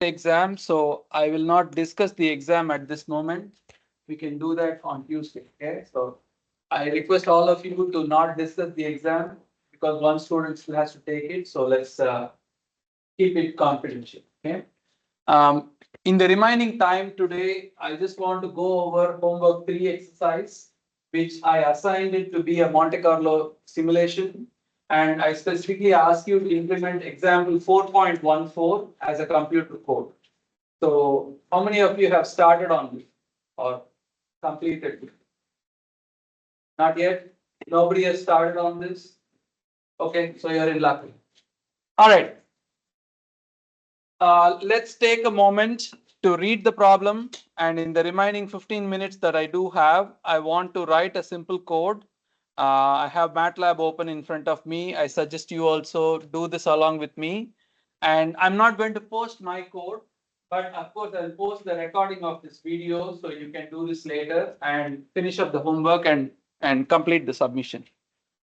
exam, so I will not discuss the exam at this moment. We can do that on Tuesday. Okay, so I request all of you to not discuss the exam because one student still has to take it. So let's keep it confidential. Okay. Um, in the remaining time today, I just want to go over homework 3 exercise, which I assigned it to be a Monte Carlo simulation. And I specifically ask you to implement example 4.14 as a computer code. So how many of you have started on this or completed it? Not yet? Nobody has started on this? Okay, so you're in luck. All right. Let's take a moment to read the problem, and in the remaining 15 minutes that I do have, I want to write a simple code. I have MATLAB open in front of me. I suggest you also do this along with me. And I'm not going to post my code, but of course I'll post the recording of this video so you can do this later and finish up the homework and complete the submission.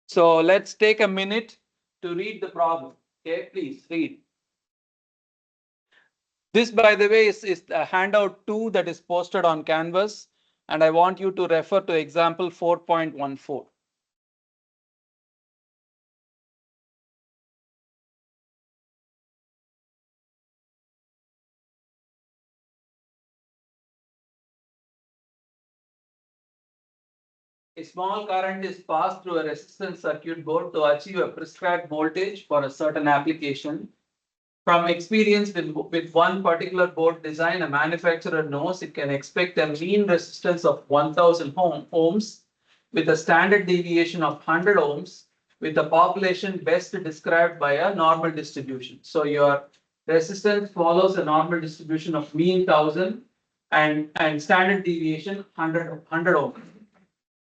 So let's take a minute to read the problem. Okay, please read. This, by the way, is a handout 2 that is posted on Canvas, and I want you to refer to example 4.14. A small current is passed through a resistance circuit board to achieve a prescribed voltage for a certain application. From experience with one particular board design, a manufacturer knows it can expect a mean resistance of 1000 ohms with a standard deviation of 100 ohms with the population best described by a normal distribution. So your resistance follows a normal distribution of mean 1000 and standard deviation 100 ohms.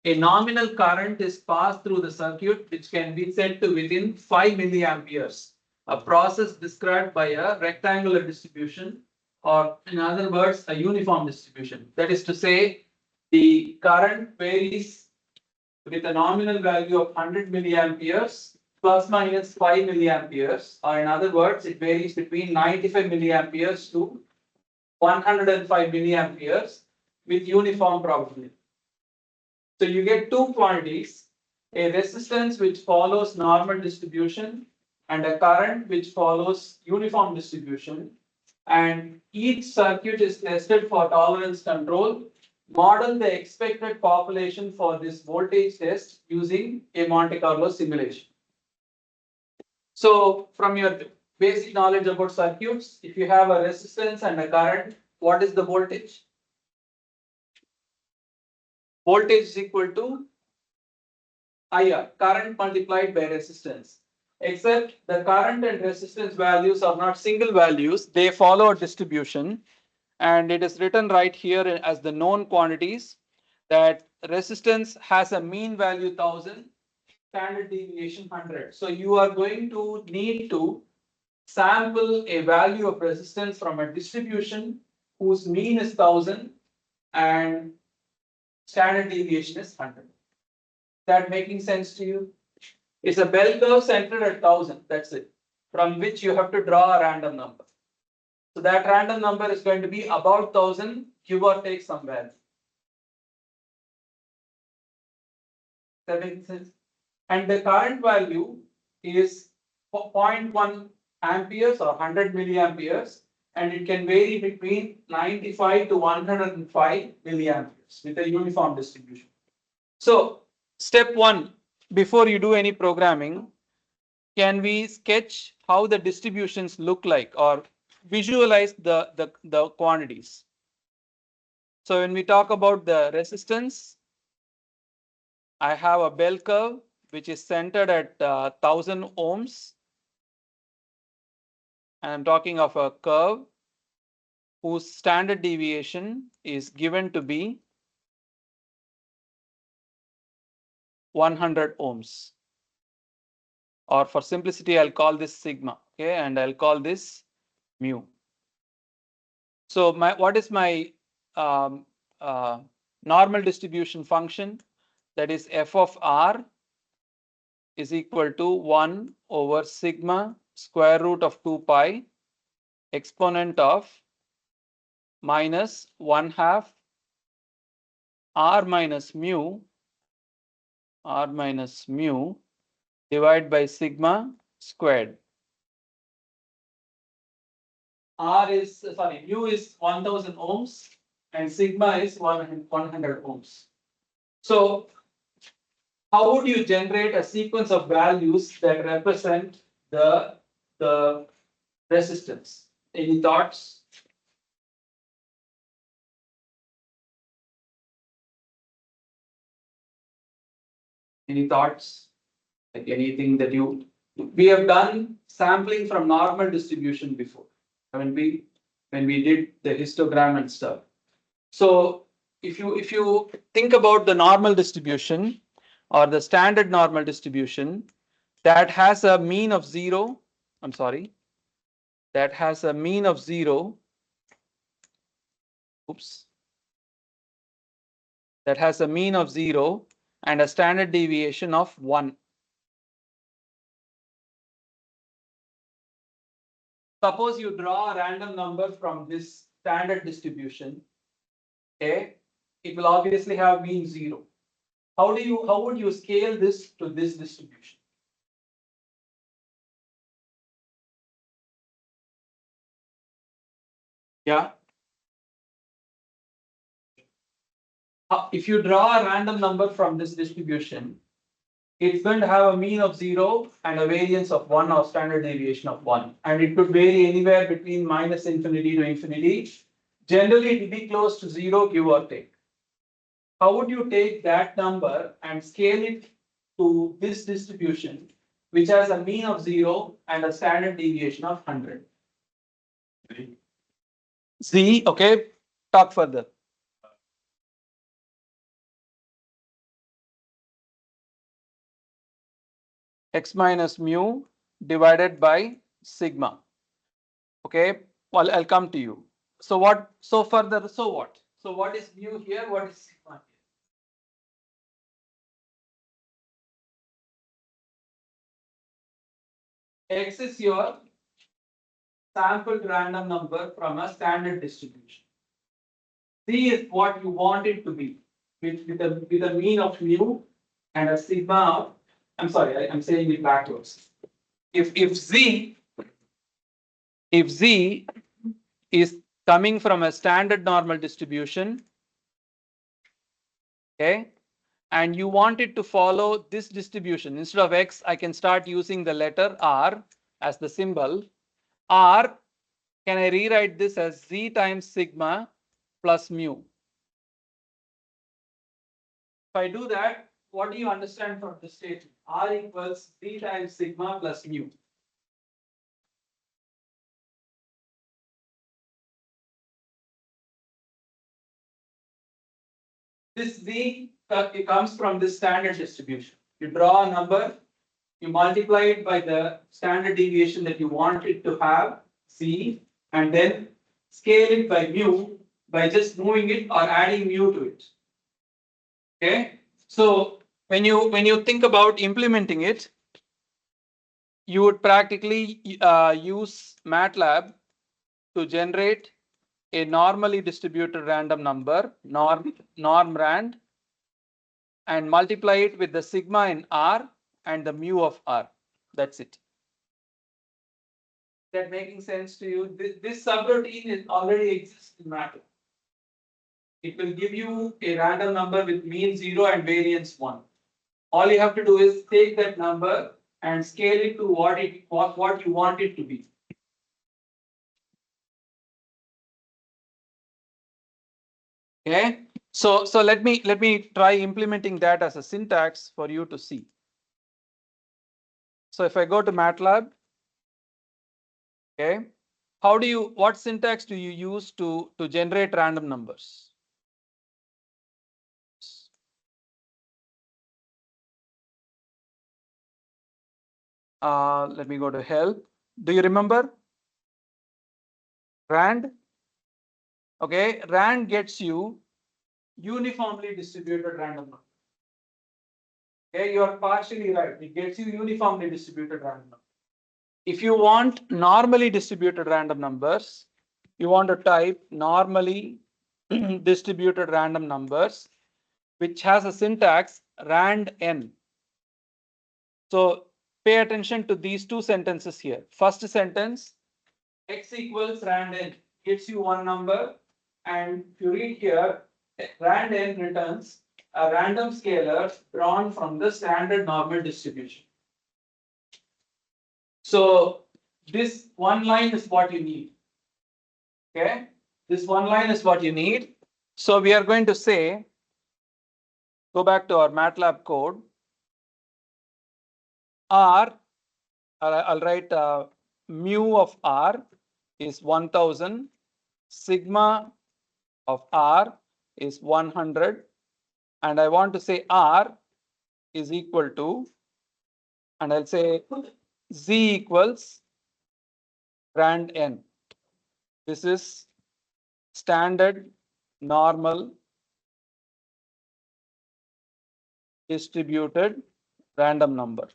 A nominal current is passed through the circuit, which can be set to within 5 milliamperes, a process described by a rectangular distribution, or in other words, a uniform distribution. That is to say, the current varies with a nominal value of 100 milliamperes plus minus 5 milliamperes, or in other words, it varies between 95 milliamperes to 105 milliamperes with uniform probability. So you get two quantities, a resistance which follows normal distribution and a current which follows uniform distribution. And each circuit is tested for tolerance control. Model the expected population for this voltage test using a Monte Carlo simulation. So from your basic knowledge about circuits, if you have a resistance and a current, what is the voltage? Voltage is equal to IR, current multiplied by resistance. Except the current and resistance values are not single values, they follow a distribution. And it is written right here as the known quantities that resistance has a mean value 1000, standard deviation 100. So you are going to need to sample a value of resistance from a distribution whose mean is 1000 and standard deviation is 100. That making sense to you? It's a bell curve centered at 1000. That's it. From which you have to draw a random number. So that random number is going to be about 1000, give or take some value. That makes sense. And the current value is 0.1 amperes or 100 milliamperes, and it can vary between 95 to 105 milliamperes with a uniform distribution. So step 1, before you do any programming, can we sketch how the distributions look like or visualize the quantities? So when we talk about the resistance, I have a bell curve which is centered at 1000 ohms. And I'm talking of a curve whose standard deviation is given to be 100 ohms. Or for simplicity, I'll call this sigma, okay, and I'll call this mu. So what is my normal distribution function? That is f of r is equal to 1 over sigma square root of 2 pi exponent of minus 1/2 r minus mu divided by sigma squared. Mu is 1000 ohms and sigma is 100 ohms. So how would you generate a sequence of values that represent the resistance? Any thoughts? Any thoughts? Like anything that we have done sampling from normal distribution before. When we did the histogram and stuff. So if you think about the normal distribution or the standard normal distribution that has a mean of 0, that has a mean of 0, that has a mean of 0 and a standard deviation of 1. Suppose you draw a random number from this standard distribution, okay, it will obviously have mean 0. How would you scale this to this distribution? Yeah. If you draw a random number from this distribution, it's going to have a mean of 0 and a variance of 1 or standard deviation of 1. And it could vary anywhere between minus infinity to infinity. Generally, it will be close to 0, give or take. How would you take that number and scale it to this distribution, which has a mean of 0 and a standard deviation of 100? Z, okay, talk further. X minus mu divided by sigma. Okay, well, I'll come to you. So what? So further, so what? So what is mu here? What is sigma here? X is your sampled random number from a standard distribution. C is what you want it to be with a mean of mu and a sigma of, I'm sorry, I'm saying it backwards. If Z is coming from a standard normal distribution, okay, and you want it to follow this distribution, instead of X, I can start using the letter R as the symbol. R, can I rewrite this as Z times sigma plus mu? If I do that, what do you understand from this statement? R equals Z times sigma plus mu. This Z it comes from this standard distribution. You draw a number, you multiply it by the standard deviation that you want it to have, Z, and then scale it by mu by just moving it or adding mu to it. Okay, so when you think about implementing it, you would practically use MATLAB to generate a normally distributed random number, norm rand, and multiply it with the sigma in R and the mu of R. That's it. Is that making sense to you? This subroutine already exists in MATLAB. It will give you a random number with mean 0 and variance 1. All you have to do is take that number and scale it to what you want it to be. Okay, so let me try implementing that as a syntax for you to see. So if I go to MATLAB, okay, what syntax do you use to generate random numbers? Let me go to help. Do you remember? Rand. Okay, rand gets you uniformly distributed random number. Okay, you are partially right. It gets you uniformly distributed random number. If you want normally distributed random numbers, you want to type normally distributed random numbers, which has a syntax rand n. So pay attention to these two sentences here. First sentence, x equals rand n gives you one number, and if you read here, rand n returns a random scalar drawn from the standard normal distribution. So this one line is what you need. Okay, this one line is what you need. So we are going to say, go back to our MATLAB code. R, I'll write mu of R is 1000, sigma of R is 100, and I want to say R is equal to, and I'll say Z equals rand n. This is standard normal distributed random number.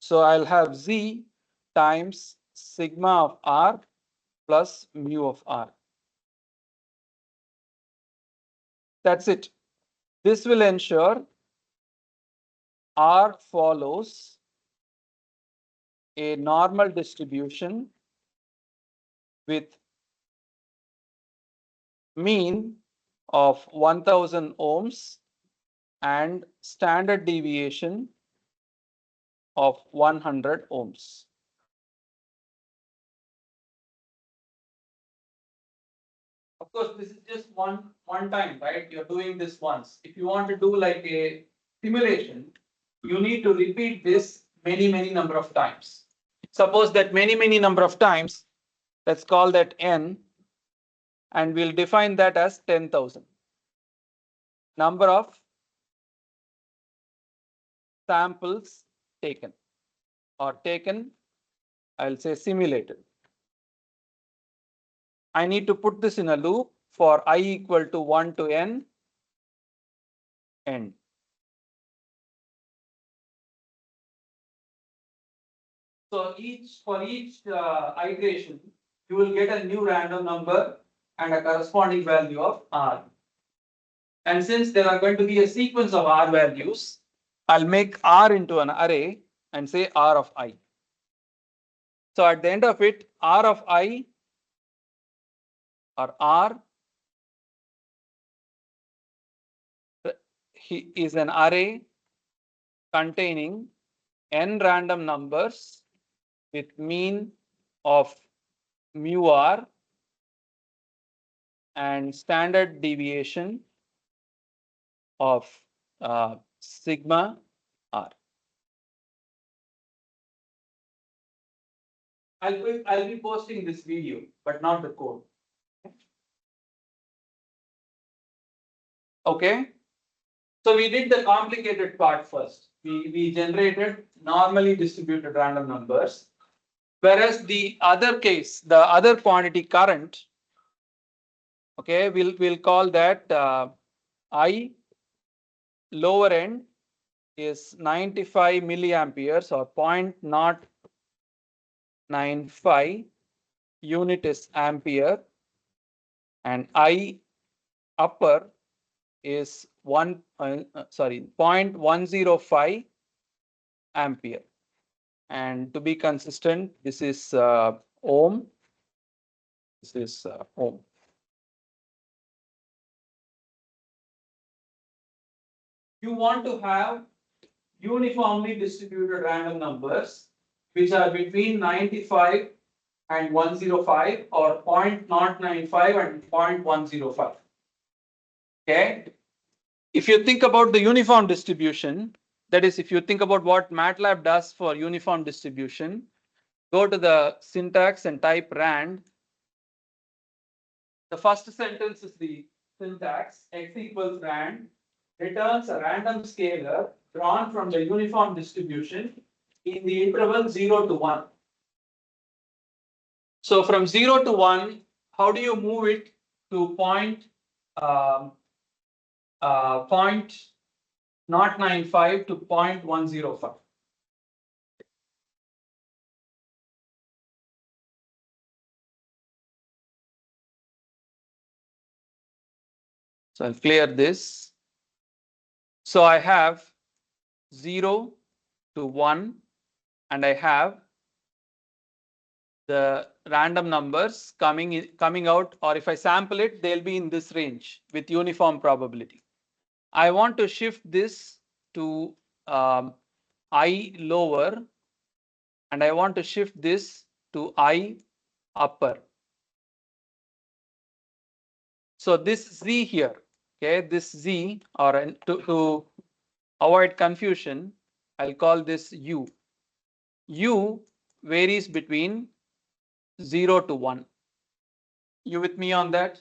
So I'll have Z times sigma of R plus mu of R. That's it. This will ensure R follows a normal distribution with mean of 1000 ohms and standard deviation of 100 ohms. Of course, this is just one time, right? You're doing this once. If you want to do like a simulation, you need to repeat this many number of times. Suppose that many number of times, let's call that n, and we'll define that as 10,000. Number of samples taken, or taken, I'll say simulated. I need to put this in a loop for I equal to 1 to n, end. So for each iteration, you will get a new random number and a corresponding value of R. And since there are going to be a sequence of R values, I'll make R into an array and say R of I. So at the end of it, R of I, or R, is an array containing n random numbers with mean of mu R and standard deviation of sigma R. I'll be posting this video, but not the code. Okay. So we did the complicated part first. We generated normally distributed random numbers, whereas the other case, the other quantity current, okay, we'll call that I lower end is 95 milliamperes or 0.095 unit is ampere, and I upper is 0.105 ampere. And to be consistent, this is ohm. This is ohm. You want to have uniformly distributed random numbers which are between 95 and 105 or 0.095 and 0.105. Okay. If you think about the uniform distribution, that is, if you think about what MATLAB does for uniform distribution, go to the syntax and type rand. The first sentence is the syntax, x equals rand, returns a random scalar drawn from the uniform distribution in the interval 0 to 1. So from 0 to 1, how do you move it to 0.095 to 0.105? So I'll clear this. So I have 0 to 1 and I have the random numbers coming out, or if I sample it, they'll be in this range with uniform probability. I want to shift this to I lower and I want to shift this to I upper. So this Z here, okay, this Z, or to avoid confusion, I'll call this U. U varies between 0 to 1. You with me on that?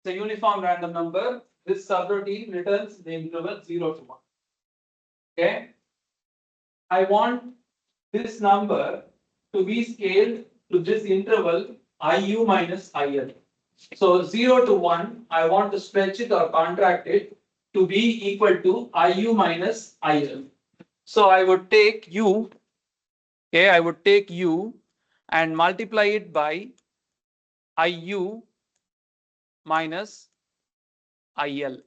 It's a uniform random number. This subroutine returns the interval 0 to 1. Okay. I want this number to be scaled to this interval IU minus IL. So 0 to 1, I want to stretch it or contract it to be equal to IU minus IL. So I would take U, okay, I would take U and multiply it by IU minus IL.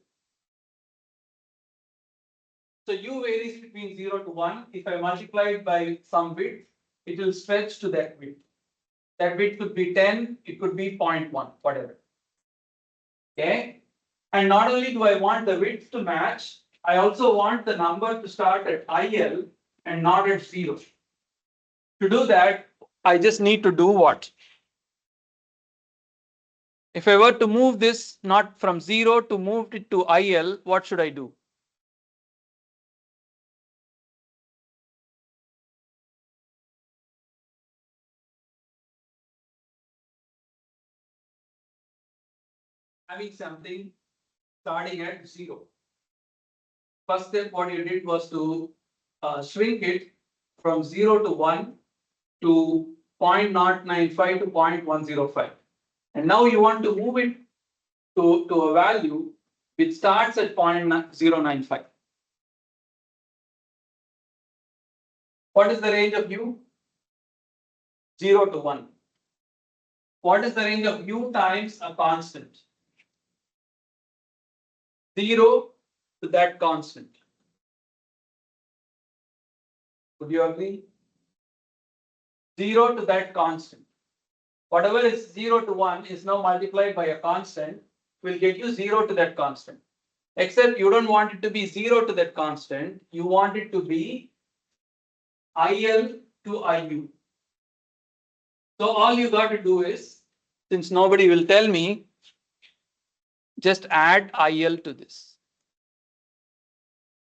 So U varies between 0 to 1. If I multiply it by some width, it will stretch to that width. That width could be 10, it could be 0.1, whatever. Okay. And not only do I want the width to match, I also want the number to start at IL and not at 0. To do that, I just need to do what? If I were to move this not from 0 to move it to IL, what should I do? Having something starting at 0. First step, what you did was to shrink it from 0 to 1 to 0.095 to 0.105. And now you want to move it to a value which starts at 0.095. What is the range of U? 0 to 1. What is the range of U times a constant? 0 to that constant. Would you agree? 0 to that constant. Whatever is 0 to 1 is now multiplied by a constant, will get you 0 to that constant. Except you don't want it to be 0 to that constant, you want it to be IL to IU. So all you got to do is, since nobody will tell me, just add IL to this.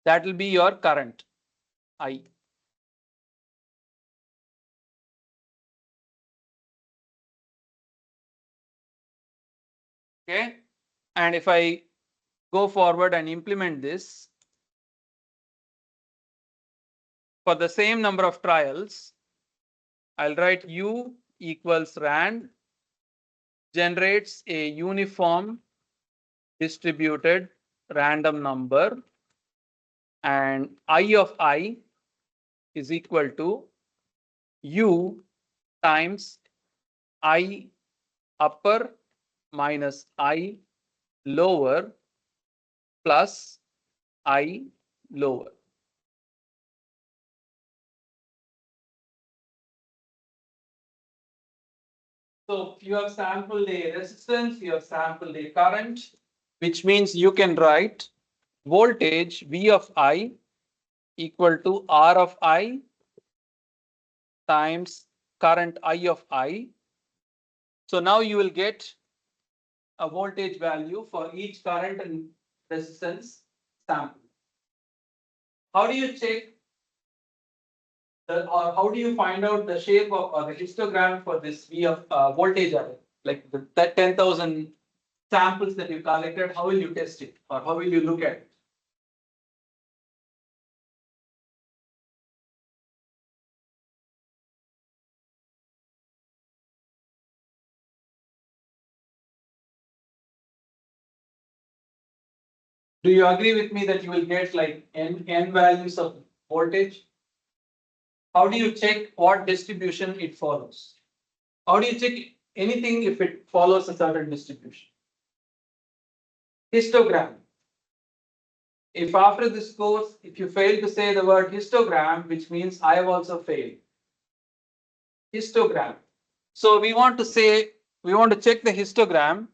That will be your current I. Okay. And if I go forward and implement this, for the same number of trials, I'll write U equals rand generates a uniform distributed random number, and I of I is equal to U times I upper minus I lower plus I lower. So you have sampled a resistance, you have sampled a current, which means you can write voltage V of I equal to R of I times current I of I. So now you will get a voltage value for each current and resistance sample. How do you check or how do you find out the shape of or the histogram for this V of voltage array? Like that 10,000 samples that you collected, how will you test it or how will you look at it? Do you agree with me that you will get like n values of voltage? How do you check what distribution it follows? How do you check anything if it follows a certain distribution? histogram. If after this course, if you fail to say the word histogram, which means I have also failed. Histogram. So we want to check the histogram,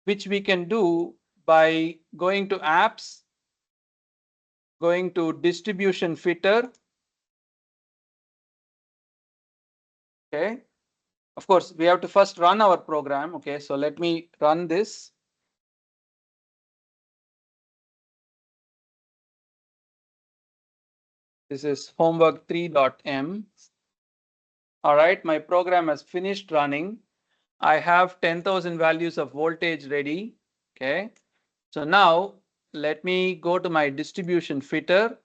which we can do by going to apps, going to distribution fitter. Okay. Of course, we have to first run our program. Okay, so let me run this. This is homework 3.m. All right, my program has finished running. I have 10,000 values of voltage ready. Okay, so now let me go to my distribution fitter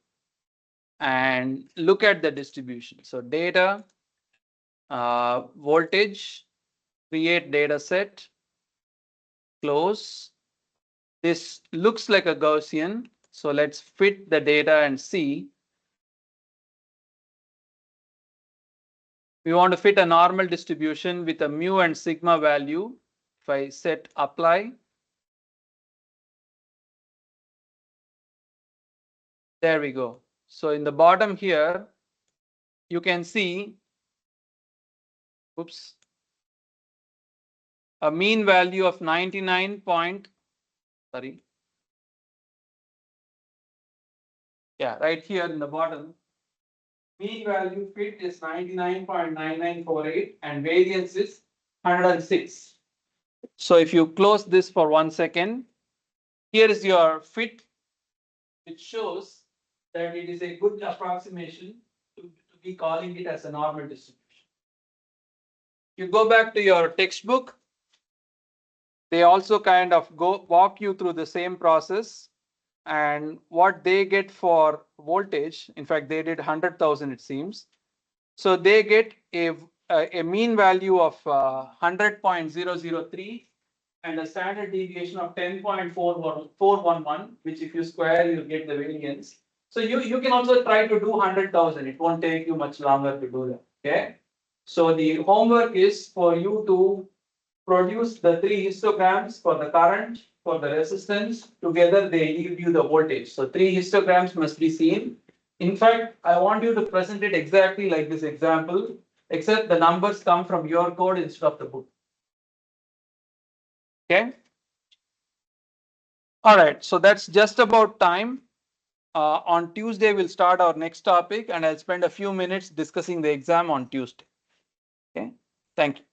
and look at the distribution. So data, voltage, create data set, close. This looks like a Gaussian. So let's fit the data and see. We want to fit a normal distribution with a mu and sigma value. If I set apply, there we go. So in the bottom here, you can see, oops, a mean value of 99 point, sorry. Yeah, right here in the bottom, mean value fit is 99.9948 and variance is 106. So if you close this for 1 second, here is your fit, which shows that it is a good approximation to be calling it as a normal distribution. You go back to your textbook, they also kind of walk you through the same process, and what they get for voltage, in fact, they did 100,000 it seems. So they get a mean value of 100.003 and a standard deviation of 10.411, which if you square, you get the variance. So you can also try to do 100,000. It won't take you much longer to do that. Okay. So the homework is for you to produce the three histograms for the current, for the resistance. Together they give you the voltage. So three histograms must be seen. In fact, I want you to present it exactly like this example, except the numbers come from your code instead of the book. Okay. All right. So that's just about time. On Tuesday, we'll start our next topic, and I'll spend a few minutes discussing the exam on Tuesday. Okay. Thank you.